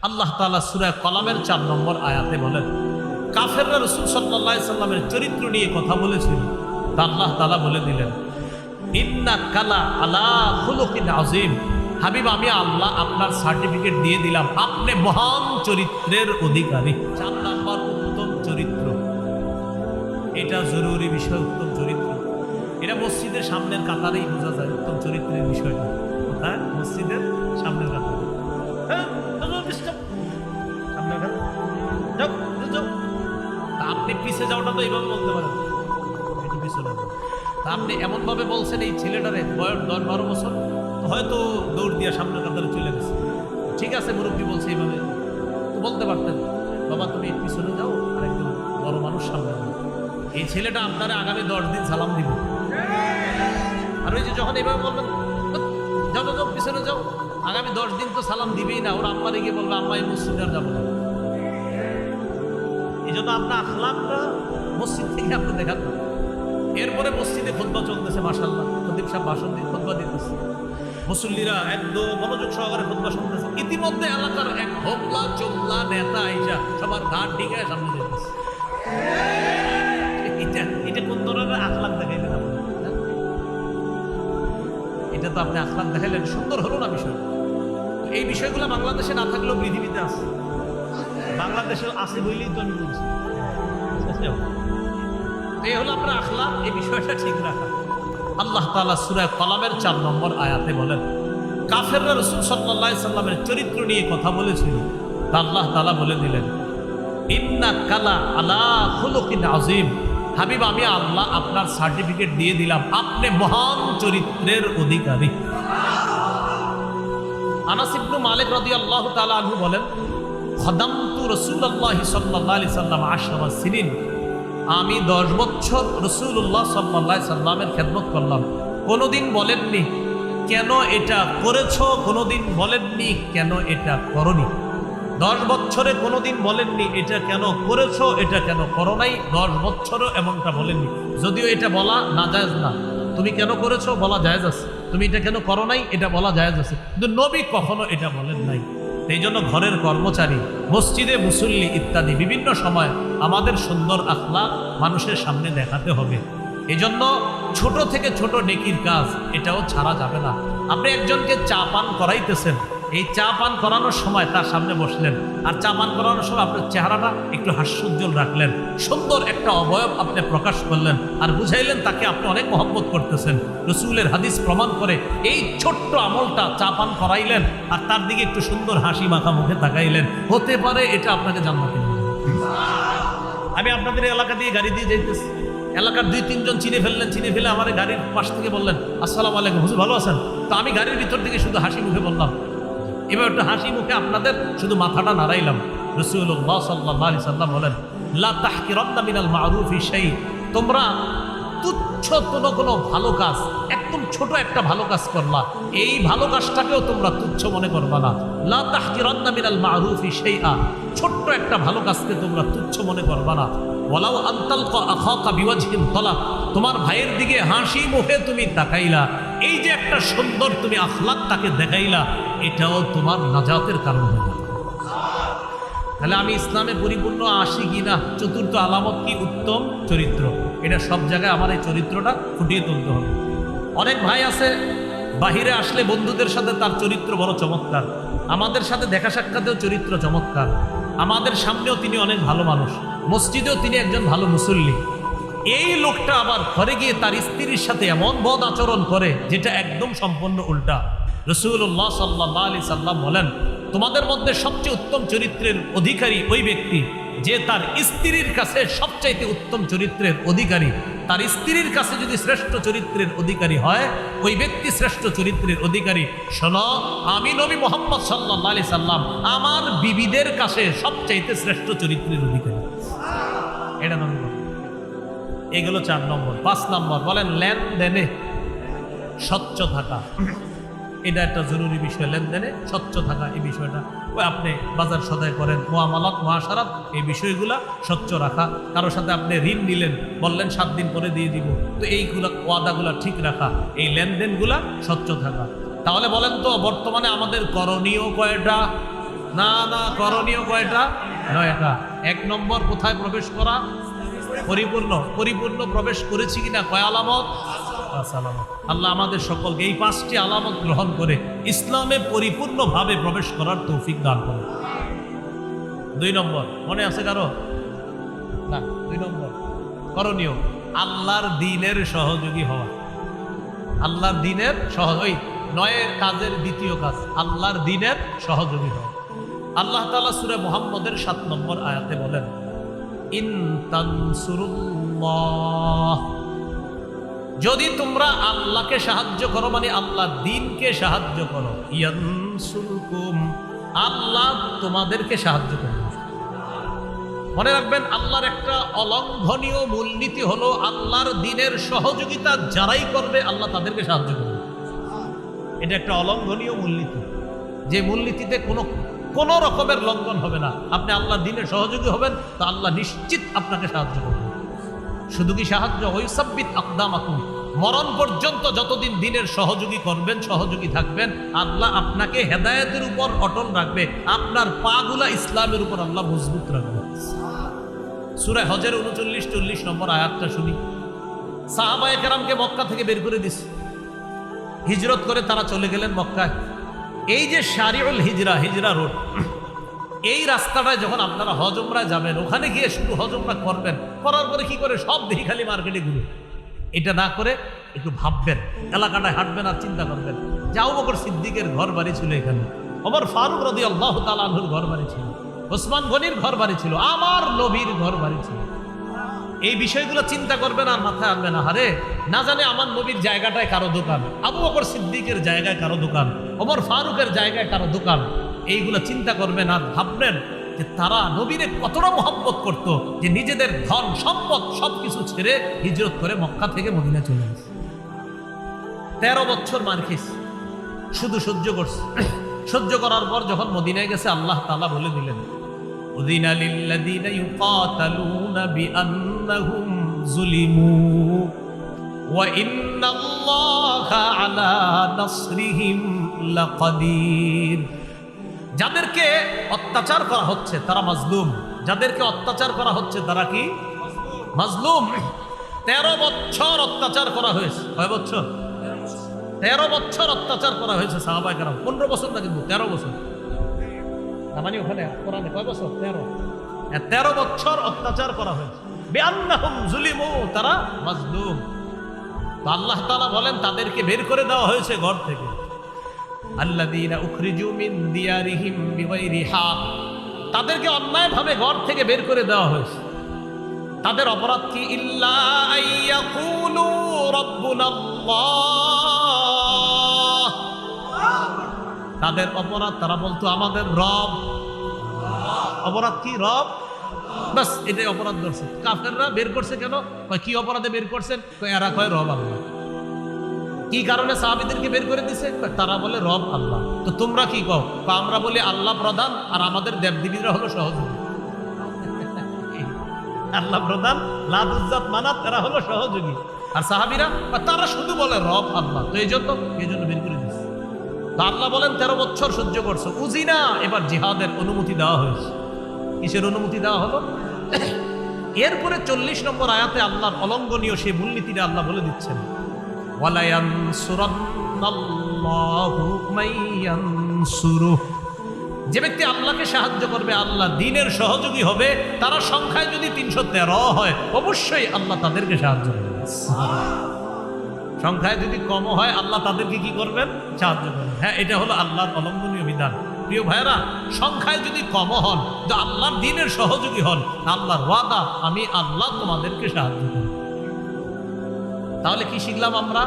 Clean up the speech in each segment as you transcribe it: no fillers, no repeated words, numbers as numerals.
আল্লাহ তাআলা সূরা কলামের 4 নম্বর আয়াতে বলেন, কাফেররা রাসূল সাল্লাল্লাহু আলাইহি সাল্লামের চরিত্র নিয়ে কথা বলেছিল, তা আল্লাহ তাআলা বলে দিলেন, ইন্নাকা লা আলা খুলুকিন আযীম। হাবিব, আমি আল্লাহ আপনার সার্টিফিকেট দিয়ে দিলাম, আপনি মহান চরিত্রের অধিকারী। 4 নম্বর উত্তম চরিত্র, এটা জরুরি বিষয়। উত্তম চরিত্র এটা মসজিদের সামনের কাতারেই বোঝা যায় উত্তম চরিত্রের বিষয়টা। কোথায়? মসজিদের সামনের কাতারে। আপনি পিছে যাওয়াটা তো এইভাবে বলতে পারেন, একটু পিছনে যাও। তা আপনি এমন ভাবে বলছেন এই ছেলেটারে বয়স 10-12 বছর, তো হয়তো দৌড় দিয়ে সামনের কাতারে চলে গেছে। ঠিক আছে, মুরব্বী বলছে এইভাবে, তো বলতে পারতেন, বাবা তুমি পিছনে যাও আর একদম বড় মানুষ সামনে যাও। এই ছেলেটা আপনারা আগামী 10 দিন সালাম দিব। আর ওই যে যখন এইভাবে বলবেন যাও যাও পিছনে যাও, আগামী 10 দিন তো সালাম দিবেই না। ওর আম্মারে গিয়ে বলবে, আম্মা এই মসজিদে আর যাবো না। এই জন্য আপনার আখলাকটা মসজিদ থেকে আপনি দেখান। এরপরে মসজিদে খুতবা চলতেছে, মাশাআল্লাহ, খতিব সাহেব ভাষণ দিয়ে খুতবা দিতেছে, মুসল্লিরা একদম মনোযোগ সহকারে খুতবা শুনতেছে। ইতিমধ্যে এলাকার এক হোমলা চোমলা নেতা আইসা সবার ঘাট ডিগায় সামনে যেতেছে। এটা কোন ধরনের আখলাক দেখাইলেন আপনি? এটা তো আপনি আখলাক দেখাইলেন, সুন্দর হলো না বিষয়? এই বিষয়গুলো বাংলাদেশে না থাকলেও পৃথিবীতে আছে। বাংলাদেশে আছে বলেই তো আমি বলছি। এই হলো আপনার আখলাক, এই বিষয়টা ঠিক রাখা। আল্লাহ তাআলা সূরা কলামের 4 নম্বর আয়াতে বলেন, কাফেররা রাসূল সাল্লাল্লাহু আলাইহি সাল্লামের চরিত্র নিয়ে কথা বলেছিল, তা আল্লাহ তাআলা বলে দিলেন, ইন্নাকা লা আলা খুলুকিন আযীম। হাবিব, আমি আল্লাহ আপনার সার্টিফিকেট দিয়ে দিলাম, আপনি মহান চরিত্রের অধিকারী। আনাস ইবনে মালিক রাদিয়াল্লাহু তাআলা আনহু বলেন, খাদামতু রাসূলুল্লাহি সাল্লাল্লাহু আলাইহি সাল্লাম 10 সিনিন। আমি 10 বছর রাসূলুল্লাহ সাল্লাল্লাহু আলাইহি সাল্লামের খেদমত করলাম। কোনোদিন বলেননি কেন এটা করেছো, কোনোদিন বলেননি কেন এটা করনি। 10 বছরে কোনোদিন বলেননি এটা কেন করেছো, এটা কেন করো নাই। 10 বছরও এমনটা বলেননি। যদিও এটা বলা নাজায়েজ না, তুমি কেন করেছো বলা জায়েজ আছে, তুমি এটা কেন করো নাই এটা বলা জায়েজ আছে, কিন্তু নবী কখনো এটা বলেন নাই। এই জন্য ঘরের কর্মচারী, মসজিদে মুসল্লি ইত্যাদি বিভিন্ন সময় আমাদের সুন্দর আখলাক মানুষের সামনে দেখাতে হবে। এই জন্য ছোট থেকে ছোট নেকির কাজ এটাও ছাড়া যাবে না। আপনি একজনকে চা পান করাইতেছেন, এই চা পান করানোর সময় তার সামনে বসলেন, আর চা পান করানোর সময় আপনার চেহারাটা একটু হাস্যোজ্জ্বল রাখলেন, সুন্দর একটা অবয়ব আপনি প্রকাশ করলেন, আর বুঝাইলেন তাকে আপনি অনেক মহব্বত করতেছেন। রাসূলের হাদিস প্রমাণ করে এই ছোট্ট আমলটা, চা পান করাইলেন আর তার দিকে একটু সুন্দর হাসি মাখা মুখে তাকাইলেন, হতে পারে এটা আপনাকে জান্নাতে নিয়ে যাবে। আমি আপনাদের এলাকা দিয়ে গাড়ি দিয়ে যাইতেছি, এলাকার 2-3 জন চিনে ফেললেন, চিনে ফেলে আমার গাড়ির পাশ থেকে বললেন, আসসালামু আলাইকুম হুজুর, ভালো আছেন? তো আমি গাড়ির ভিতর থেকে শুধু হাসি মুখে বললাম, এবার একটু হাসি মুখে আপনাদের শুধু মাথাটা নাড়াইলাম। রাসূলুল্লাহ সাল্লাল্লাহু আলাইহি সাল্লাম বলেন, লা তাহকিরান্না মিনাল মারুফি শাই। তোমরা তুচ্ছ কোনো ভালো কাজ, একদম ছোট একটা ভালো কাজ করলা, এই ভালো কাজটাকেও তোমরা তুচ্ছ মনে করবা না। লা তাহকিরান্না মিনাল মারুফি শাইআ, ছোট্ট একটা ভালো কাজকে তোমরা তুচ্ছ মনে করবা না। ওয়ালাউ আনতালকা আখাকা বিওয়াজহিন তালাক, তোমার ভাইয়ের দিকে হাসি মুখে তুমি তাকাইলা, এই যে একটা সুন্দর তুমি আখলাক তাকে দেখাইলা, এটাও তোমার নাজাতের কারণ হবে। তাহলে আমি ইসলামে পরিপূর্ণ আসি কিনা, চতুর্থ আলামত কি? উত্তম চরিত্র। এটা সব জায়গায় আমার এই চরিত্রটা ফুটিয়ে তুলতে হবে। অনেক ভাই আছে বাহিরে আসলে বন্ধুদের সাথে তার চরিত্র বড় চমৎকার, আমাদের সাথে দেখা সাক্ষাতেও চরিত্র চমৎকার, আমাদের সামনেও তিনি অনেক ভালো মানুষ, মসজিদেও তিনি একজন ভালো মুসল্লি। এই লোকটা আবার ঘরে গিয়ে তার স্ত্রীর সাথে এমন বদ আচরণ করে যেটা একদম সম্পূর্ণ উল্টা। রাসূলুল্লাহ সাল্লাল্লাহু আলাইহি সাল্লাম বলেন, তোমাদের মধ্যে সবচেয়ে উত্তম চরিত্রের অধিকারী ওই ব্যক্তি যে তার স্ত্রীর কাছে সবচাইতে উত্তম চরিত্রের অধিকারী। তার স্ত্রীর কাছে যদি শ্রেষ্ঠ চরিত্রের অধিকারী হয়, ওই ব্যক্তি শ্রেষ্ঠ চরিত্রের অধিকারী। শোনো, আমি নবী মুহাম্মদ সাল্লাল্লাহু আলাইহি সাল্লাম আমার বিবিদের কাছে সবচাইতে শ্রেষ্ঠ চরিত্রের অধিকারী। এটা নবী বলেন। এগুলো 4 নম্বর। 5 নম্বর বলেন লেনদেনে স্বচ্ছ থাকা। এটা একটা জরুরি বিষয়, লেনদেনে স্বচ্ছ থাকা। এই বিষয়টা ওই আপনি বাজার সদাই করেন, মুআমালাত মুআশারাত, এই বিষয়গুলা স্বচ্ছ রাখা। কারোর সাথে আপনি ঋণ নিলেন, বললেন 7 দিন পরে দিয়ে দিব, তো এইগুলা ওয়াদাগুলা ঠিক রাখা, এই লেনদেনগুলা স্বচ্ছ থাকা। তাহলে বলেন তো বর্তমানে আমাদের করণীয় কয়টা? না না, করণীয় কয়টা? 9টা। 1 নম্বর কোথায় প্রবেশ করা? পরিপূর্ণ প্রবেশ করেছি কিনা? কয় আলামত? 5 আলামত। আল্লাহ আমাদের সকলকে এই 5টি আলামত গ্রহণ করে ইসলামে পরিপূর্ণভাবে প্রবেশ করার তৌফিক দান করুন। 2 নম্বর মনে আছে কারো? না, 2 নম্বর করণীয় আল্লাহর দ্বীনের সহযোগী হওয়া। আল্লাহর দ্বীনের ওই 9 কাজের দ্বিতীয় কাজ আল্লাহর দ্বীনের সহযোগী হওয়া। আল্লাহ তাআলা সূরা মুহাম্মদের 7 নম্বর আয়াতে বলেন, ইন তানসুরুল্লাহ, যদি তোমরা আল্লাহকে সাহায্য করো, মানে আল্লাহর দ্বীনকে সাহায্য করো, ইয়ানসুরকুম, আল্লাহ তোমাদেরকে সাহায্য করবে। মনে রাখবেন, আল্লাহর একটা অলঙ্ঘনীয় মূলনীতি হলো আল্লাহর দ্বীনের সহযোগিতা যারাই করবে আল্লাহ তাদেরকে সাহায্য করবে। এটা একটা অলঙ্ঘনীয় মূলনীতি, যে মূলনীতিতে কোনো রকমের লঙ্ঘন হবে না। আপনি আল্লাহর দ্বীনের সহযোগী হবেন তো আল্লাহ নিশ্চিত আপনাকে সাহায্য করবেন। শুধু কি সাহায্য, ওয়াইসাব্বিত আকদামাকুম, মরণ পর্যন্ত যতদিন দ্বীনের সহযোগী করবেন, সহযোগী থাকবেন, আল্লাহ আপনাকে হেদায়েতের উপর অটল রাখবে, আপনার পাগুলা ইসলামের উপর আল্লাহ মজবুত রাখবে। সূরা হজের 39-40 নম্বর আয়াতটা শুনি। সাহাবায়ে কেরামকে মক্কা থেকে বের করে দিছে, হিজরত করে তারা চলে গেলেন মক্কায়। এই যে শারিউল হিজরা রোড, এই রাস্তাটায় যখন আপনারা হজ উমরায় যাবেন, ওখানে গিয়ে শুধু হজ উমরা করবেন, করার পরে কি করে সব দেখি খালি মার্কেটে ঘুরে, এটা না করে একটু ভাববেন, এলাকাটায় হাঁটবেন আর চিন্তা করবেন যে আবু বকর সিদ্দিকের ঘর বাড়ি ছিল এখানে, ওমর ফারুক রাদিয়াল্লাহু তাআলা আনহুর ঘর বাড়ি ছিল, ওসমান গনির ঘর বাড়ি ছিল, আমার নবীর ঘর বাড়ি ছিল। এই বিষয়গুলো চিন্তা করবেন আর মাথায় আনবেন, আরে না জানে আমার নবীর জায়গাটায় কারো দোকান, আবু বকর সিদ্দিকের জায়গায় কারো দোকান, ওমর ফারুকের জায়গায় কারো দোকান। এইগুলো চিন্তা করবেন আর ভাববেন যে তারা নবীরে কতটা মহব্বত করত, যে নিজেদের ধন সম্পদ সবকিছু ছেড়ে হিজরত করে মক্কা থেকে মদিনা চলে গেছে। 13 বছর মার খেয়েছে, শুধু সহ্য করছে। সহ্য করার পর যখন মদিনায় গেছে, আল্লাহ তাআলা বলে দিলেন, উযিনা লিল্লাযীনা ইউকাতালুনা বিআন্নাহুম যুলিমু ওয়া ইন্নাল্লাহা আলা নাসরিহিম লাকাদির। যাদেরকে অত্যাচার করা হচ্ছে তারা মাজলুম, যাদেরকে অত্যাচার করা হচ্ছে তারা কি? মাজলুম। 13 বছর অত্যাচার করা হয়েছে। কয় বছর? 13 বছর অত্যাচার করা হয়েছে সাহাবায়ে কেরাম। 15 বছর না, কিন্তু 13 বছর। তার মানে ওখানে কোরআনে কয় বছর? 13 বছর অত্যাচার করা হয়েছে। বিআন্নাহুম যুলিমু, তারা মাজলুম। তো আল্লাহ তাআলা বলেন তাদেরকে বের করে দেওয়া হয়েছে ঘর থেকে। আল্লাযীনা উখরিজু মিন দিয়ারিহিম বিগাইরি হাক, তাদেরকে অন্যায়ভাবে ঘর থেকে বের করে দেওয়া হয়েছে। তাদের অপরাধ কি? ইল্লা আইয়াকুলু রাব্বুনাল্লাহ, তাদের অপরাধ তারা বলতো আমাদের রব। অপরাধ কি? রব। বাস এটাই অপরাধ করছে। কাফেররা বের করছে কেন? কয় কি অপরাধে বের করছেন? কয় এরা কয় রব আল্লাহ। কি কারণে সাহাবীদেরকে বের করে দিছে? তারা বলে রব আল্লাহ। তো তোমরা কি কও? আমরা বলি আল্লাহ প্রধান আর আমাদের দেবদেবীরা হলো সহযোগী। আল্লাহ প্রধান, লাত উজ্জাত মানাত, এরা হলো সহযোগী। আর সাহাবীরা তারা শুধু বলে রব আল্লাহ। তো এই জন্য বের করে দিছে। তো আল্লাহ বলেন 13 বছর সহ্য করছো, উজিনা, এবার জিহাদের অনুমতি দেওয়া হয়েছে। কিসের অনুমতি দেওয়া হলো? এরপরে 40 নম্বর আয়াতে আল্লাহর অলঙ্ঘনীয় সেই মূলনীতিটা আল্লাহ বলে দিচ্ছেন, ওয়ালা ইয়ানসুরান্নাল্লাহু মাইয়ানসুরুহু, যে ব্যক্তি আল্লাহকে সাহায্য করবে, আল্লাহ দ্বীনের সহযোগী হবে, তারা সংখ্যায় যদি 313 হয়, অবশ্যই আল্লাহ তাদেরকে সাহায্য করবেন। সংখ্যায় যদি কম হয়, আল্লাহ তাদেরকে কি করবেন? সাহায্য করবেন। হ্যাঁ, এটা হলো আল্লাহর অলঙ্ঘনীয় বিধান। প্রিয় ভাইরা, সংখ্যায় যদি কম হন, তো আল্লাহর দ্বীনের সহযোগী হন, আল্লাহর ওয়াদা, আমি আল্লাহ তোমাদেরকে সাহায্য করব। তাহলে কি শিখলাম আমরা?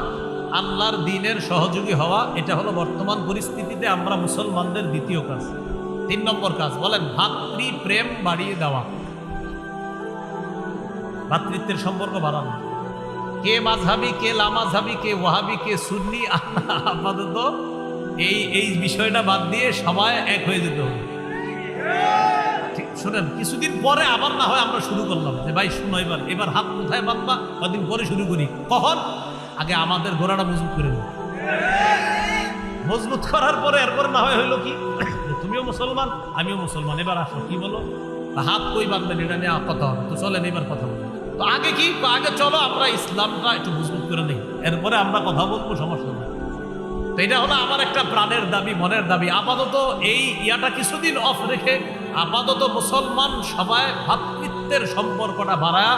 আল্লাহর দ্বীনের সহযোগী হওয়া, এটা হলো বর্তমান পরিস্থিতিতে আমরা মুসলমানদের দ্বিতীয় কাজ। 3 নম্বর কাজ বলেন, ভাতৃ প্রেম বাড়িয়ে দেওয়া, ভাতৃত্বের সম্পর্ক বাড়ানো। কে মাযহাবি, কে লামাযহাবি, কে ওয়াহাবি, কে সুন্নি, আপাতত এই বিষয়টা বাদ দিয়ে সবাই এক হয়ে যেতে হবে। ঠিক শুনেন, কিছুদিন পরে আবার না হয় আমরা শুরু করলাম যে ভাই শুনো, এবার হাত কোথায় বাঁধবা, কদিন পরে শুরু করি। কখন? আগে আমাদের গোড়াটা মজবুত করে নিই। মজবুত করার পরে এরপরে না হয় হইলো কি, তুমিও তুমিও মুসলমান আমিও মুসলমান, এবার আসো কি বলো, হাত কই বাঁধবেন এটা নিয়ে কথা হবে, তো চলেন এবার কথা বলবো। তো আগে কি, আগে চলো আমরা ইসলামটা একটু মজবুত করে নিই, এরপরে আমরা কথা বলবো, সমস্যা নেই। তো এটা হলো আমার একটা প্রাণের দাবি, মনের দাবি। আপাতত এই ইয়াটা কিছুদিন অফ রেখে আপাতত মুসলমান সবাই ভ্রাতৃত্বের সম্পর্কটা বাড়ায়,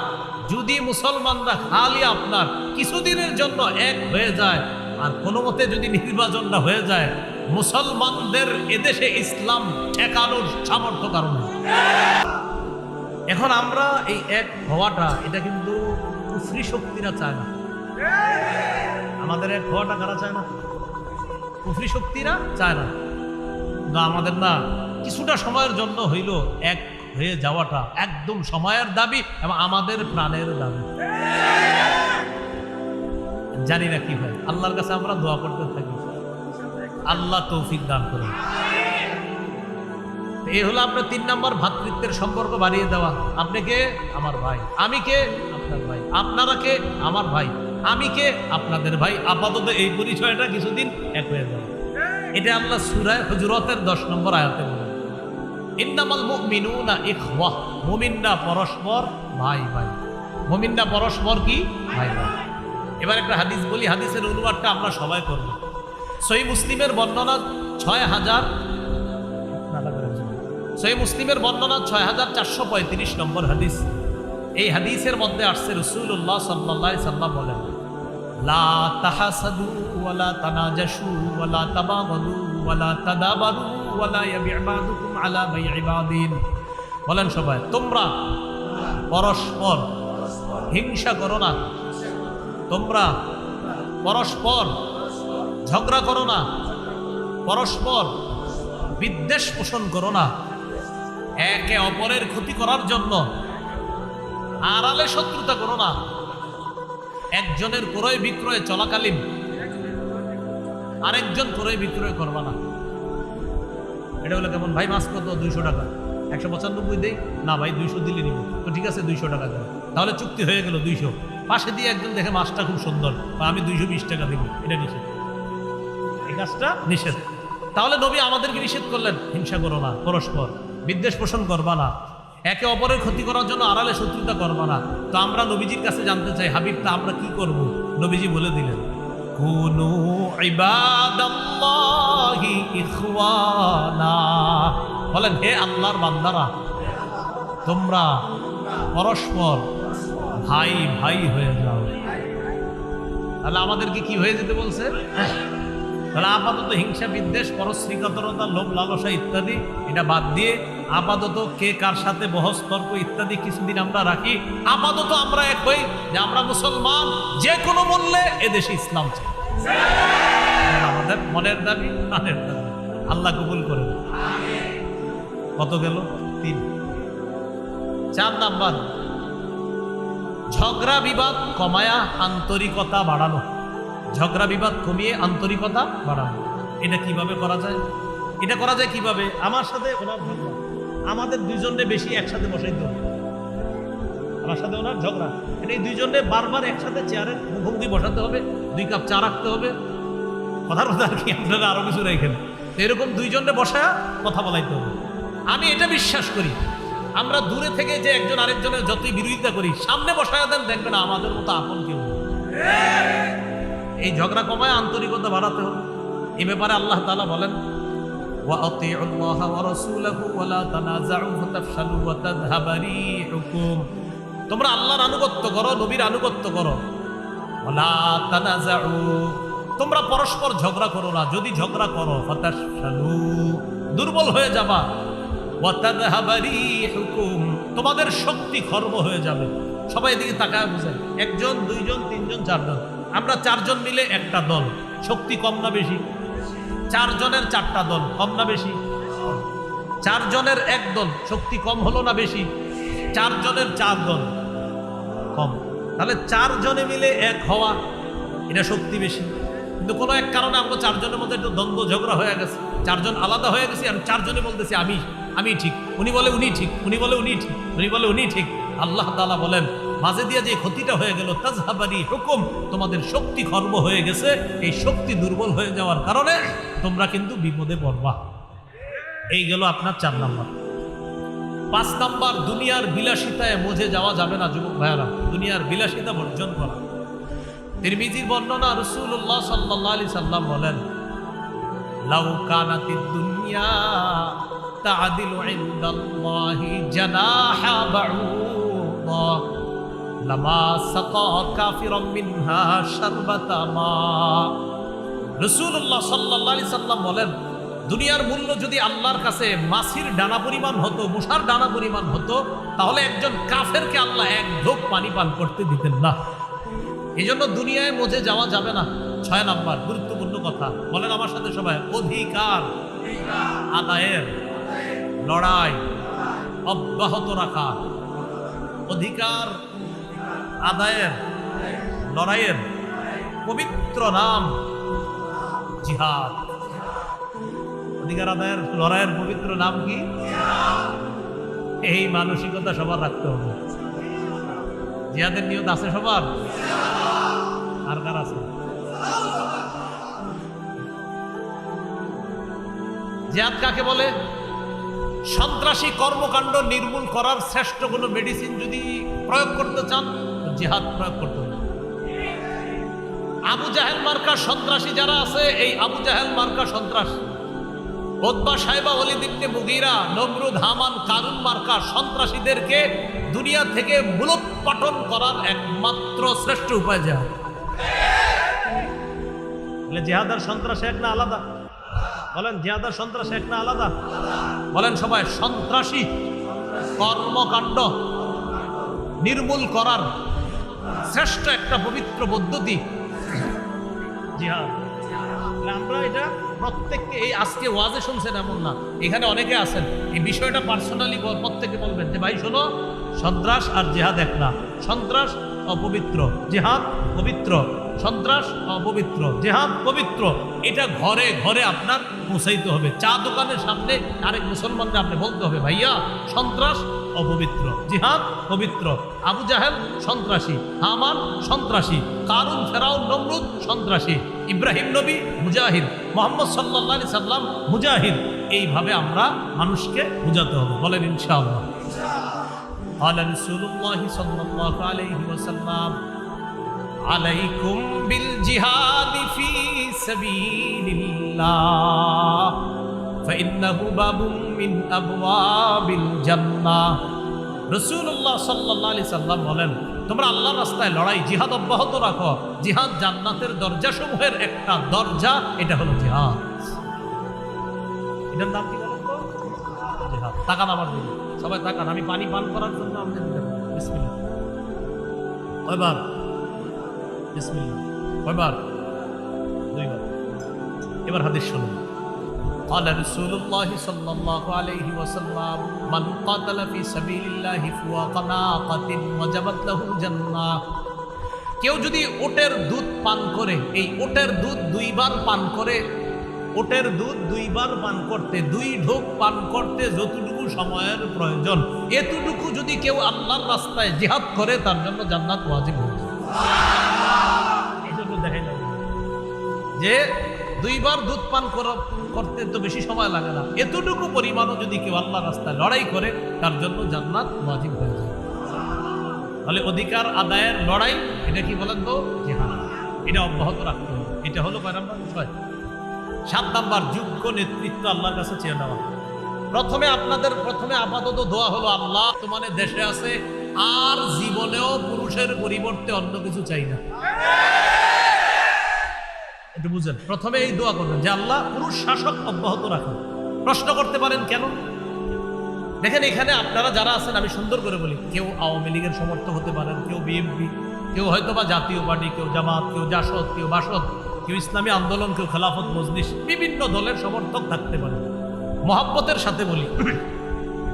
যদি মুসলমানরা খালি আপনার কিছুদিনের জন্য এক হয়ে যায়, আর কোনো মতে যদি নির্বাচনটা হয়ে যায়, মুসলমানদের এদেশে ইসলাম ঠেকানোর সামর্থ্য কারণ। এখন আমরা এই এক হওয়াটা, এটা কিন্তু কুফরি শক্তিরা চায় না। আমাদের এক হওয়াটা কারা চায় না? কুফরি শক্তিরা চায় না। না, আমাদের না কিছুটা সময়ের জন্য হইল এক হয়ে যাওয়াটা একদম সময়ের দাবি এবং আমাদের প্রাণের দাবি। জানি না কি হয়, আল্লাহর কাছে আমরা দোয়া করতে থাকি, আল্লাহ তৌফিক দান করুন। এই হলো আপনার 3 নম্বর, ভ্রাতৃত্বের সম্পর্ক বাড়িয়ে দেওয়া। আপনি কে? আমার ভাই। আমি কে? আপনার ভাই। আপনারা কে? আমার ভাই। আমি কে? আপনাদের ভাই। আপাতত এই পরিচয়টা কিছুদিন এক হয়ে যাবে। এটা আল্লাহ সূরা হুজুরাতের 10 নম্বর আয়াতে বলেন, ইন্নামাল মুমিনুনা ইখওয়াহ, মুমিনরা পরস্পর ভাই ভাই। মুমিনরা পরস্পর কি? ভাই ভাই। এবার একটা হাদিস বলি, হাদিসের অনুবাদটা আমরা সবাই করব। সহিহ মুসলিমের বর্ণনা 6000, সহিহ মুসলিমের বর্ণনা 6435 নম্বর হাদিস। এই হাদিসের মধ্যে আসছে রাসূলুল্লাহ সাল্লাল্লাহু আলাইহি সাল্লাম বলেন, লা তাহাসাদু ওয়ালা তানাজাশু ওয়ালা তাবাগাদু ওয়ালা তাদাবারু ওয়ালা ইয়াবি'ু বা'দুকুম আলা বাই'i বা'দিন। বলেন সবাই, তোমরা পরস্পর হিংসা করো না, তোমরা পরস্পর ঝগড়া করো না, পরস্পর বিদ্বেষ পোষণ করো না, একে অপরের ক্ষতি করার জন্য আড়ালে শত্রুতা করো না। একজনের ক্রয় বিক্রয় চলাকালীন আরেকজন ক্রয় বিক্রয় করবা না। এটা হলো কেমন? ভাই মাছ কত? 200 টাকা। 195 দেই না ভাই, 200 দিলে নিব। তো ঠিক আছে 200 টাকা দেব, তাহলে চুক্তি হয়ে গেল 200। পাশে দিয়ে একজন দেখে মাছটা খুব সুন্দর, বা আমি 220 টাকা দিব, এটা নিষেধ, এই কাজটা নিষেধ। তাহলে নবী আমাদেরকে নিষেধ করলেন, হিংসা করো না, পরস্পর বিদ্বেষ পোষণ করবা না, একে অপরের ক্ষতি করার জন্য আড়ালে শত্রুতা করবা না। তো আমরা নবীজির কাছে জানতে চাই, হাবিব তা আমরা কি করব? নবীজি বলে দিলেন, কুনু ইবাদাল্লাহি ইখওয়ানা। বলেন, হে আল্লাহর বান্দারা, তোমরা পরস্পর ভাই ভাই হয়ে যাও। তাহলে আমাদেরকে কি হয়ে যেতে বলছে? তাহলে আপাতত হিংসা বিদ্বেষ পরশ্রীকাতরতা লোভ লালসা ইত্যাদি এটা বাদ দিয়ে আপাতত কে কার সাথে বহস তর্ক ইত্যাদি কিছুদিন আমরা রাখি। আপাতত আমরা এক হই যে আমরা মুসলমান, যে কোনো মূল্যে এদেশে ইসলাম চাই। আমাদের মনের দাবি, প্রাণের দাবি, আল্লাহ কবুল করেন। কত গেল? 3। 4 নাম্বার, ঝগড়া বিবাদ কমায়া আন্তরিকতা বাড়ানো। ঝগড়া বিবাদ কমিয়ে আন্তরিকতা বাড়ানো। এটা কিভাবে করা যায়? এটা করা যায় কিভাবে? আমার সাথে ওনার ঝগড়া, আমাদের দুইজনে বেশি একসাথে বসাইতে হবে। আমার সাথে ওনার ঝগড়া, এটা এই দুইজনে বারবার একসাথে চেয়ারের মুখোমুখি বসাতে হবে, 2 কাপ চা রাখতে হবে। কথার কথা আর কি, আপনারা আরো কিছু রেখেন। এরকম দুইজনে বসায়া কথা বলাইতে হবে। আমি এটা বিশ্বাস করি, আমরা দূরে থেকে যে একজন আরেকজনের যতই বিরোধিতা করি, সামনে বসায়া দেন, দেখবেন আমাদের মতো আপন কেউ। এই ঝগড়া কমায় আন্তরিকতা বাড়াতে হবে। এই ব্যাপারে আল্লাহ তাআলা বলেন, ওয়াতিউল্লাহা ওয়া রাসূলাহু ওয়া লা তানাযাউ ফাতাফশালু ওয়া তাযহাবা রিহুকুম। তোমরা আল্লাহর আনুগত্য করো, নবীর আনুগত্য করো। ওয়া লা তানাযাউ, তোমরা পরস্পর ঝগড়া করো না। যদি ঝগড়া করো ফাতাফশালু, দুর্বল হয়ে যাবা। ওয়া তাযহাবা রিহুকুম, তোমাদের শক্তি খর্ব হয়ে যাবে। সবাই এদিকে তাকায় বুঝেন, 1 জন 2 জন 3 জন 4 জন, আমরা 4 জন মিলে একটা দল, শক্তি কম না বেশি? 4 জনের 4টা দল, কম না বেশি? 4 জনের 1 দল, শক্তি কম হলো না বেশি? 4 জনের 4 দল, কম। তাহলে 4 জনে মিলে এক হওয়া, এটা শক্তি বেশি। কিন্তু কোনো এক কারণে আমরা 4 জনের মধ্যে একটু দ্বন্দ্ব ঝগড়া হয়ে গেছে, 4 জন আলাদা হয়ে গেছি, আর 4 জনে বলতেছি আমি ঠিক, উনি বলে উনি ঠিক, উনি বলে উনি ঠিক, উনি বলে উনি ঠিক। আল্লাহ তাআলা বলেন, মাঝে দিয়ে যে ক্ষতিটা হয়ে গেল, তাযহাবারি হুকুম, তোমাদের শক্তি খর্ব হয়ে গেছে। এই শক্তি দুর্বল হয়ে যাওয়ার কারণে তোমরা কিন্তু বিপদে পড়বা। এই গেল আপনার 4 নাম্বার। 5 নাম্বার, দুনিয়ার বিলাসিতায় মজে যাওয়া যাবে না যুবক ভাইয়ারা, দুনিয়ার বিলাসিতা বর্জন করা। তিরমিজির বর্ণনা, রাসূলুল্লাহ সাল্লাল্লাহু আলাইহি সাল্লাম বলেন, লাউ কানাতিদ দুনিয়া তা'দিলু ইনদাল্লাহি জানাহা বা'উদা লামা সাকা কাফিরাম মিনহা শারবাতা মা। রাসূলুল্লাহ সাল্লাল্লাহু আলাইহি সাল্লাম বলেন, দুনিয়ার মূল্য যদি আল্লাহর কাছে মাছির ডানা পরিমাণ হতো, মশার ডানা পরিমাণ হতো, তাহলে একজন কাফেরকে আল্লাহ এক ঢোক পানি পান করতে দিতেন না। এই জন্য দুনিয়ায় মজে যাওয়া যাবে না। 6 নাম্বার গুরুত্বপূর্ণ কথা, বলেন আমার সাথে সবাই, অধিকার আদায়ের লড়াই অব্যাহত রাখা। অধিকার আদায়ের লড়াইয়ের পবিত্র নাম জিহাদ। অধিকার আদায়ের লড়াইয়ের পবিত্র নাম কি? এই মানসিকতা সবার রাখতে হবে। জিহাদের নিয়ত আছে সবার? আর কার আছে? জিহাদ কাকে বলে? সন্ত্রাসী কর্মকাণ্ড নির্মূল করার শ্রেষ্ঠ কোনো মেডিসিন যদি প্রয়োগ করতে চান, জিহাদ প্রয়োগ করতে হবে। আবু জাহেল মার্কা সন্ত্রাসী যারা আছে, এই আবু জাহেল মার্কা সন্ত্রাসী, উতবা, সাইবা, ওয়ালিদ ইবনে মুগীরা, নমরুদ, হামান, কারুন মার্কা সন্ত্রাসীদেরকে দুনিয়া থেকে মূলোৎপাটন করার একমাত্র শ্রেষ্ঠ উপায় জিহাদ। জিহাদ আর সন্ত্রাস এক না আলাদা? বলেন, জিহাদ আর সন্ত্রাস এক না আলাদা? বলেন সবাই, সন্ত্রাসী কর্মকাণ্ড নির্মূল করার শ্রেষ্ঠ একটা পবিত্র পদ্ধতি জিহাদ। আমরা এটা প্রত্যেককে, এই আজকে ওয়াজে শুনছেন এমন না, এখানে অনেকে আছেন, এই বিষয়টা পার্সোনালি প্রত্যেকে বলবেন যে ভাই শোনো, সন্ত্রাস আর জিহাদ এক না। সন্ত্রাস অপবিত্র, জিহাদ পবিত্র। সন্ত্রাস অপবিত্র, জিহাদ পবিত্র। এটা ঘরে ঘরে আপনার পৌঁছাইতে হবে। চা দোকানের সামনে আরেক মুসলমানকে আপনি বলতে হবে, ভাইয়া সন্ত্রাস অপবিত্র, জিহাদ পবিত্র। আবু জাহেল সন্ত্রাসী, হামান সন্ত্রাসী, কারুন, ফেরাউন, নমরুদ সন্ত্রাসী, ইব্রাহিম নবী মুজাহিদ, মুহাম্মদ সাল্লাল্লাহু আলাইহি সাল্লাম মুজাহিদ। এইভাবে আমরা মানুষকে বুঝাতে হবে। বলেন ইনশাআল্লাহ। قال رسول الله صلى الله عليه وسلم عليكم بالجهاد في سبيل الله فإنه باب من أبواب الجنة। রাসূলুল্লাহ সাল্লাল্লাহু আলাইহি সাল্লাম বলেন, তোমরা আল্লাহর রাস্তায় লড়াই, জিহাদ অব্যাহত রাখো। জিহাদ জান্নাতের দরজাসমূহের একটা দরজা, এটা হলো জিহাদ। এটার নাম কি বলেন তো? জিহাদ। তাকান আমার দিকে, সবাই তাকান, আমি পানি পান করার জন্য আমাদের বিসমিল্লাহ। কয়বার? বিসমিল্লাহ। কয়বার? 2 বার। এবার হাদিস শুনুন। قال رسول الله صلى الله عليه وسلم من قاتل في سبيل الله فوق ناقة وجبت له الجنة। কেউ যদি ওটের দুধ পান করে, এই ওটের দুধ 2 বার পান করে, ওটের দুধ 2 বার পান করতে, 2 ঢোক পান করতে যতটুকু সময়ের প্রয়োজন, এতটুকু যদি কেউ আল্লাহর রাস্তায় জিহাদ করে, তার জন্য জান্নাত ওয়াজিব হয়ে যায়। এই জন্য দেখেন যে 2 বার দুধ পান করতে তো বেশি সময় লাগে না, এতটুকু পরিমাণও যদি কেউ আল্লাহর রাস্তায় লড়াই করে, তার জন্য জান্নাত ওয়াজিব হয়ে যায়। তাহলে অধিকার আদায়ের লড়াই, এটা কি বলেন তো? জিহাদ। এটা অব্যাহত রাখতে হবে। এটা হলো কয় নাম্বার বিষয়? 7 নাম্বার, যোগ্য নেতৃত্ব আল্লাহর কাছে চেয়ে নেওয়া। প্রথমে আপাতত দোয়া হলো, আল্লাহ তোমার দেশে আছে, আর জীবনেও পুরুষের পরিবর্তে অন্য কিছু চাই না। একটু বুঝেন, প্রথমে এই দোয়া করবেন যে আল্লাহ পুরুষ শাসক অব্যাহত রাখুন। প্রশ্ন করতে পারেন কেন? দেখেন এখানে আপনারা যারা আছেন, আমি সুন্দর করে বলি, কেউ আওয়ামী লীগের সমর্থক হতে পারেন, কেউ বিএনপি, কেউ হয়তো বা জাতীয় পার্টি, কেউ জামাত, কেউ জাসদ, কেউ বাসদ, কেউ ইসলামী আন্দোলন, কেউ খেলাফত মজলিস, বিভিন্ন দলের সমর্থক থাকতে পারে। মহাব্বতের সাথে বলি,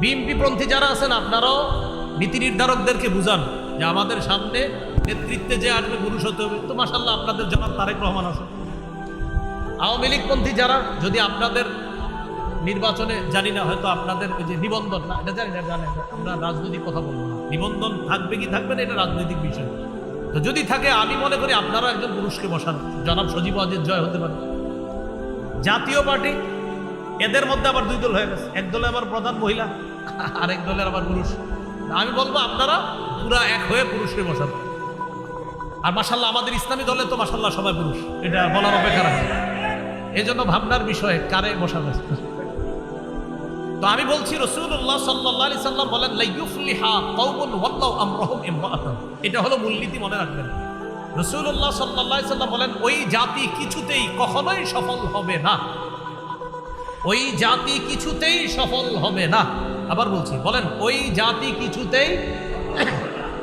বিএনপি পন্থী যারা আছেন, আপনারাও নীতি নির্ধারকদেরকে বুঝান যে আমাদের সামনে নেতৃত্বে যে আসবে পুরুষ হতে হবে। তো মাশাআল্লাহ আপনাদের জনাব তারেক রহমান আছে। আওয়ামী লীগ পন্থী যারা, যদি আপনাদের নির্বাচনে, জানি না হয়তো আপনাদের ওই যে নিবন্ধন, না এটা জানি না, জানেন আমরা রাজনৈতিক কথা বলবো না, নিবন্ধন থাকবে কি থাকবে না এটা রাজনৈতিক বিষয়। তো যদি থাকে, আমি মনে করি আপনারা একজন পুরুষকে বসান, জনাব সজীব ওয়াজেদ জয় হতে পারে। জাতীয় পার্টি এদের মধ্যে আবার দুই দল হয়ে গেছে, এক দলে আবার প্রধান মহিলা, আরেক দলের আবার পুরুষ। আমি বলবো আপনারা পুরা এক হয়ে পুরুষকে বসান। আর মাশাআল্লাহ আমাদের ইসলামী দলে তো মাশাআল্লাহ সবাই পুরুষ, এটা বলার অপেক্ষা রাখে। এই জন্য ভাবনার বিষয়ে কারে বসাবে। তো আমি বলছি রাসূলুল্লাহ সাল্লাল্লাহু আলাইহি সাল্লাম বলেন লা ইউফলিহা কওমুন ওয়াল্লাহু আমরহুম ইমরাআতান। এটা হলো মূলনীতি, মনে রাখবেন। রাসূলুল্লাহ সাল্লাল্লাহু আলাইহি সাল্লাম বলেন ওই জাতি কিছুতেই কখনোই সফল হবে না, ওই জাতি কিছুতেই সফল হবে না। আবার বলছি, বলেন ওই জাতি কিছুতেই,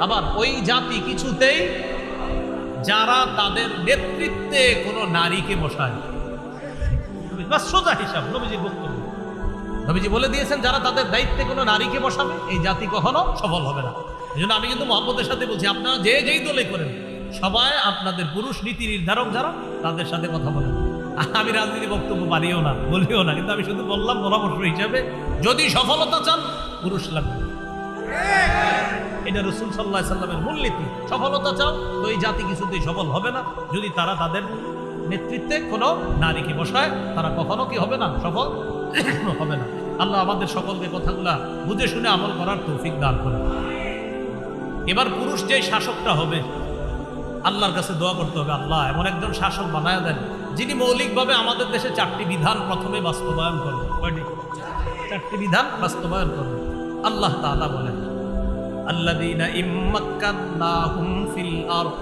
আবার ওই জাতি কিছুতেই যারা তাদের নেতৃত্বে কোনো নারীকে বসায়। বাস সোজা হিসাব নবীজির বক্তব্য। নবীজি বলে দিয়েছেন যারা তাদের দায়িত্বে কোনো নারীকে বসাবে এই জাতি কখনো সফল হবে না। এই জন্য আমি কিন্তু মহব্বতের সাথে বলছি, আপনারা যে যেই দলে করেন সবাই আপনাদের পুরুষ নীতি নির্ধারক যারা তাদের সাথে কথা বলেন। আমি রাজনীতি বক্তব্য পারিও না, বলিও না, কিন্তু আমি শুধু বললাম পরামর্শ হিসাবে, যদি সফলতা চান পুরুষ লাগবে। এটা রাসূল সাল্লাল্লাহু আলাইহি সাল্লামের মূলনীতি। সফলতা চাও তো এই জাতি কিছুতেই সফল হবে না যদি তারা তাদের নেতৃত্বে কোনো নারীকে বসায়, তারা কখনো কি হবে না, সফল হবে না। আল্লাহ আমাদের সকলকে কথাগুলা বুঝে শুনে আমল করার তৌফিক দান করে। এবার পুরুষ যে শাসকটা হবে আল্লাহর কাছে দোয়া করতে হবে, আল্লাহ এমন একজন শাসক বানায় দেন যিনি মৌলিকভাবে আমাদের দেশে 4টি বিধান প্রথমে বাস্তবায়ন করবেন। কয়টি? 4টি বিধান বাস্তবায়ন করবেন। আল্লাহ তাআলা বলেন আল্লাযীনা ইম্মাক্কান্নাহুম ফিল আরদ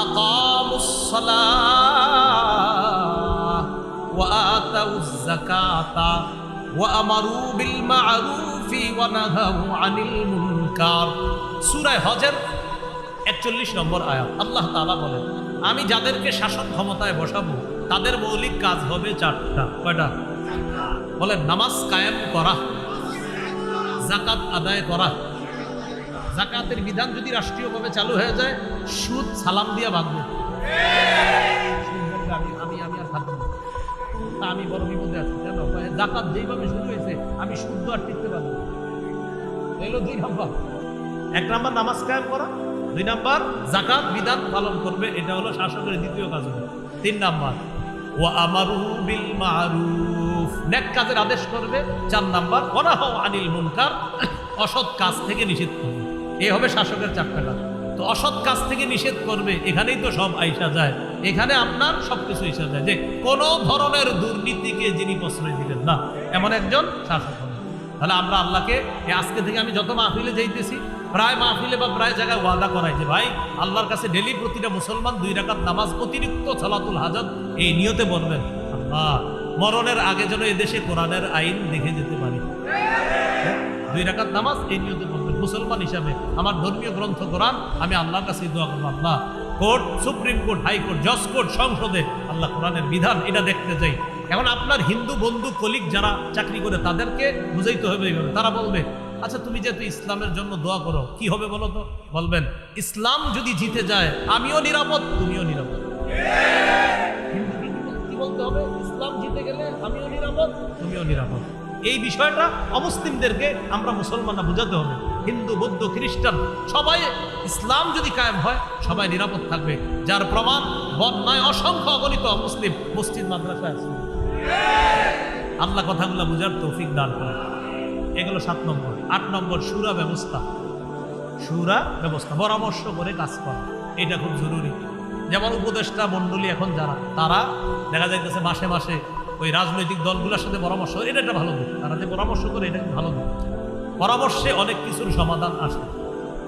আকামুস সালাহ ওয়া আতাউজ যাকাতা ওয়া আমারু বিল মা'রুফি ওয়া নাহাউ আনিল মুনকার। সূরা হজের 41 নম্বর আয়াত। আল্লাহ তাআলা বলেন আমি যাদেরকে শাসন ক্ষমতায় বসাবো তাদের মৌলিক কাজ হবে 4টা। কয়টা? বলেন নামাজ কায়েম করা, যাকাত আদায় করা। যাকাতের বিধান যদি রাষ্ট্রীয়ভাবে চালু হয়ে যায় সুদ সালাম দিয়া ভাঙবে। আমি আর থাকবো না, আমি বড় বিপদে আছি। কেন? যাকাত যেইভাবে শুরু হয়েছে আমি শুদ্ধ আর টিকতে পারবো। এলো 2 নম্বর। 1 নম্বর নামাজ কায়েম করা, 2 নম্বর যাকাত বিধান পালন করবে, এটা হলো শাসকের দ্বিতীয় কাজ। 3 নম্বর ওয়া আমারু বিল মা'রুফ, নেক কাজের আদেশ করবে। 4 নম্বর ওয়া নাহাউ আনিল মুনকার, অসৎ কাজ থেকে নিষেধ করবে। এই হবে শাসকের 4টা কাজ। তো অসৎ কাজ থেকে নিষেধ করবে, এখানেই তো সব আইসা যায়। এখানে আপনার সবকিছু আইসা যায় যে কোনো ধরনের দুর্নীতিকে যিনি প্রশ্রয় দিবেন না এমন একজন শাসক হবে। তাহলে আমরা আল্লাহকে আজকে থেকে আমি যত মাহফিলে যাইতেছি প্রায় মাহফিলে বা প্রায় জায়গায় ওয়াদা করাই যে ভাই আল্লাহর কাছে ডেলি প্রতিটা মুসলমান 2 রাকাত নামাজ অতিরিক্ত সালাতুল হাজাত এই নিয়তে বলবেন, আল্লাহ মরণের আগে যেন এদেশে কোরআনের আইন দেখে যেতে পারি। 2 রাকাত নামাজ এই নিয়তে বলবেন। মুসলমান হিসাবে আমার ধর্মীয় গ্রন্থ কোরআন আমি আল্লাহর কাছে দোয়া করবো, আল্লাহ কোর্ট, সুপ্রিম কোর্ট, হাইকোর্ট, জজ কোর্ট, সংসদে আল্লাহ কোরআনের বিধান এটা দেখতে চাই। এখন আপনার হিন্দু বন্ধু কলিগ যারা চাকরি করে তাদেরকে বুঝাইতে হবে এইভাবে। তারা বলবে আচ্ছা তুমি যেহেতু ইসলামের জন্য দোয়া করো কি হবে বলো তো? বলবেন ইসলাম যদি জিতে যায় আমিও নিরাপদ, তুমিও নিরাপদ। কি বলতে হবে? ইসলাম জিতে গেলে আমিও নিরাপদ, তুমিও নিরাপদ। এই বিষয়টা অমুসলিমদেরকে আমরা মুসলমানরা বুঝাতে হবে। হিন্দু, বৌদ্ধ, খ্রিস্টান সবাই ইসলাম যদি কায়েম হয় সবাই নিরাপদ থাকবে। যার প্রমাণ বন্যায় অসংখ্য অগণিত মুসলিম মসজিদ মাদ্রাসায় আছে। আল্লাহ কথাগুলো বুঝার তৌফিক দান করে। এগুলো 7 নম্বর। 8 নম্বর শুরা ব্যবস্থা। শুরা ব্যবস্থা, পরামর্শ করে কাজ করা, এটা খুব জরুরি। যেমন উপদেষ্টা মণ্ডলী এখন যারা, তারা দেখা যাইতেছে মাসে মাসে ওই রাজনৈতিক দলগুলোর সাথে পরামর্শ, এটা একটা ভালো দিক। তারা যে পরামর্শ করে এটা ভালো দিক। পরামর্শে অনেক কিছুর সমাধান আসে,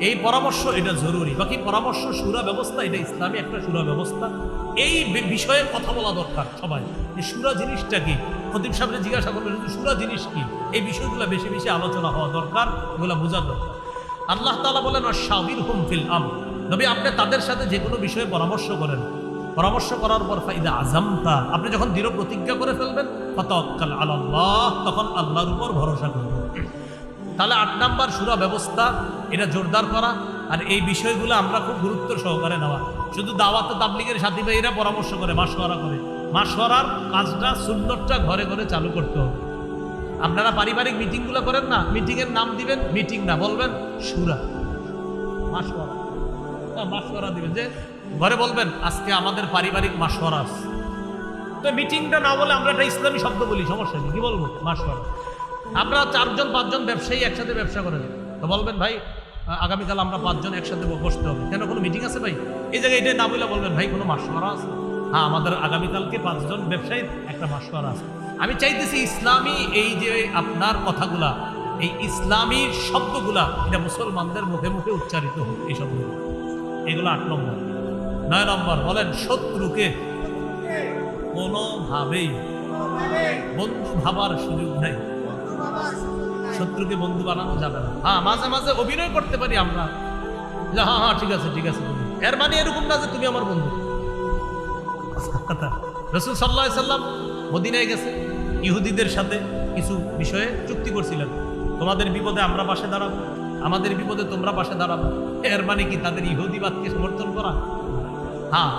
এই পরামর্শ এটা জরুরি। বাকি পরামর্শ শুরা ব্যবস্থা এটা ইসলামী একটা শুরা ব্যবস্থা। এই বিষয়ে কথা বলা দরকার সবাই। এই শুরা জিনিসটা কি? খতিব সাহেবকে জিজ্ঞাসা করবেন শুরা জিনিস কি? এই বিষয়গুলো বেশি বেশি আলোচনা হওয়া দরকার, এগুলো বোঝা দরকার। আল্লাহ তাআলা বলেন ওয়াশাবিরহুম ফিল আমর, নবী আপনি তাদের সাথে যে কোনো বিষয়ে পরামর্শ করেন। পরামর্শ করার পর ফাইদা আযামতা, আপনি যখন দৃঢ় প্রতিজ্ঞা করে ফেলবেন ফাতাওয়াক্কাল আলাল্লাহ, তখন আল্লাহর উপর ভরসা করবেন। তাহলে 8 নাম্বার শুরা ব্যবস্থা এটা জোরদার করা। আর এই বিষয়গুলো আমরা খুব গুরুত্ব সহকারে নেওয়া। শুধু দাওয়াত তাবলীগের সাথী ভাইরা পরামর্শ করে, মাশওয়ারা করে, মাশওয়ারার কাজটা সুন্নতটা ঘরে ঘরে চালু করতে হবে। আপনারা পারিবারিক মিটিংগুলো করেন না, মিটিংয়ের নাম দিবেন মিটিং না, বলবেন শুরা, মাশওয়ারা। মাশওয়ারা দিবেন, যে ঘরে বলবেন আজকে আমাদের পারিবারিক মাশওয়ারা আছে, তো মিটিংটা না বলে আমরা একটা ইসলামী শব্দ বলি, সমস্যা নেই, কি বলবো, মাশওয়ারা। আমরা 4-5 ব্যবসায়ী একসাথে ব্যবসা করেন, তো বলবেন ভাই আগামীকাল আমরা 5 জন একসাথে বসতে হবে, কেন কোনো মিটিং আছে ভাই? এই জায়গায় এটা না বলে বলবেন ভাই কোনো মাশওয়ারা আছে? হ্যাঁ, আমাদের আগামীকালকে 5 জন ব্যবসায়ীর একটা মাশওয়ারা আছে। আমি চাইতেছি ইসলামী এই যে আপনার কথাগুলা, এই ইসলামী শব্দগুলা এটা মুসলমানদের মুখে মুখে উচ্চারিত হোক, এই শব্দগুলো। এগুলো 8 নম্বর। 9 নম্বর বলেন, শত্রুকে কোনোভাবেই বন্ধু ভাবার সুযোগ নাই। শত্রুকে বন্ধু বানানো যাবে না। হ্যাঁ, মাঝে মাঝে অভিনয় করতে পারি আমরা, যে হ্যাঁ হ্যাঁ ঠিক আছে ঠিক আছে, এর মানে এরকম না যে তুমি আমার বন্ধু। রাসূল সাল্লাল্লাহু আলাইহি সাল্লাম মদিনায় গেছে, ইহুদিদের সাথে কিছু বিষয়ে চুক্তি করছিলেন, তোমাদের বিপদে আমরা পাশে দাঁড়াবো, আমাদের বিপদে তোমরা পাশে দাঁড়াবো। এর মানে কি তাদের ইহুদিবাদকে সমর্থন করা? হ্যাঁ,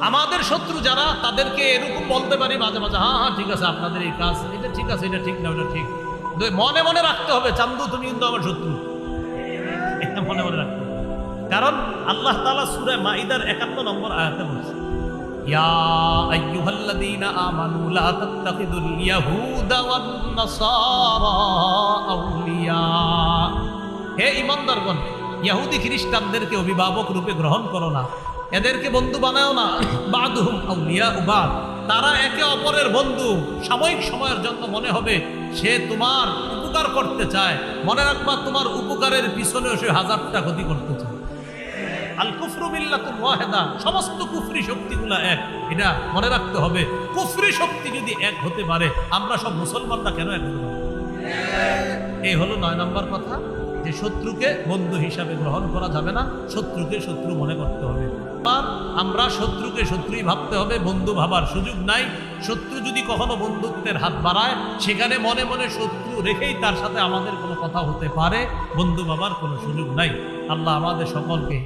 আমাদের শত্রু যারা তাদেরকে এরকম বলতে পারি মাঝে মাঝে, হ্যাঁ হ্যাঁ ঠিক আছে আপনাদের এই কাজ এটা ঠিক আছে, এটা ঠিক না ওটা ঠিক। মনে মনে রাখতে হবে, চান্দু তুমি কিন্তু আমার শত্রু, এটা মনে মনে রাখতে হবে। কারণ আল্লাহ তাআলা সূরা মাইদার 51 নম্বর আয়াতে বলছে, ইয়া আইয়ুহাল্লাযীনা আমানু লা তাত্তাখিযুল ইয়াহুদা ওয়ান নাসারা আউলিয়া। হে ঈমানদারগণ, ইহুদি খ্রিস্টানদেরকে অভিভাবক রূপে গ্রহণ করো না, এদেরকে বন্ধু বানাও না। বাদুহুম আউলিয়া বাদ, তারা একে অপরের বন্ধু। সাময়িক সময়ের জন্য মনে হবে সে তোমার উপকার করতে চায়, মনে রাখবা তোমার উপকারের পিছনেও সে 1000টা ক্ষতি করতে চায়। আল কুফরু মিল্লাতুন ওয়াহিদা, সমস্ত কুফরি শক্তিগুলা এক, এটা মনে রাখতে হবে। কুফরি শক্তি যদি এক হতে পারে, আমরা সব মুসলমানরা কেন এক হতে পারি? এই হলো 9 নম্বর কথা, যে শত্রুকে বন্ধু হিসাবে গ্রহণ করা যাবে না, শত্রুকে শত্রু মনে করতে হবে। আমরা শত্রুকে শত্রুই ভাবতে হবে, বন্ধু ভাবার সুযোগ নাই। শত্রু যদি কখনো বন্ধুত্বের হাত বাড়ায়, সেখানে মনে মনে শত্রু রেখেই তার সাথে আমাদের কোনো কথা হতে পারে, বন্ধু ভাবার কোনো সুযোগ নাই। আল্লাহ আমাদের সকলকে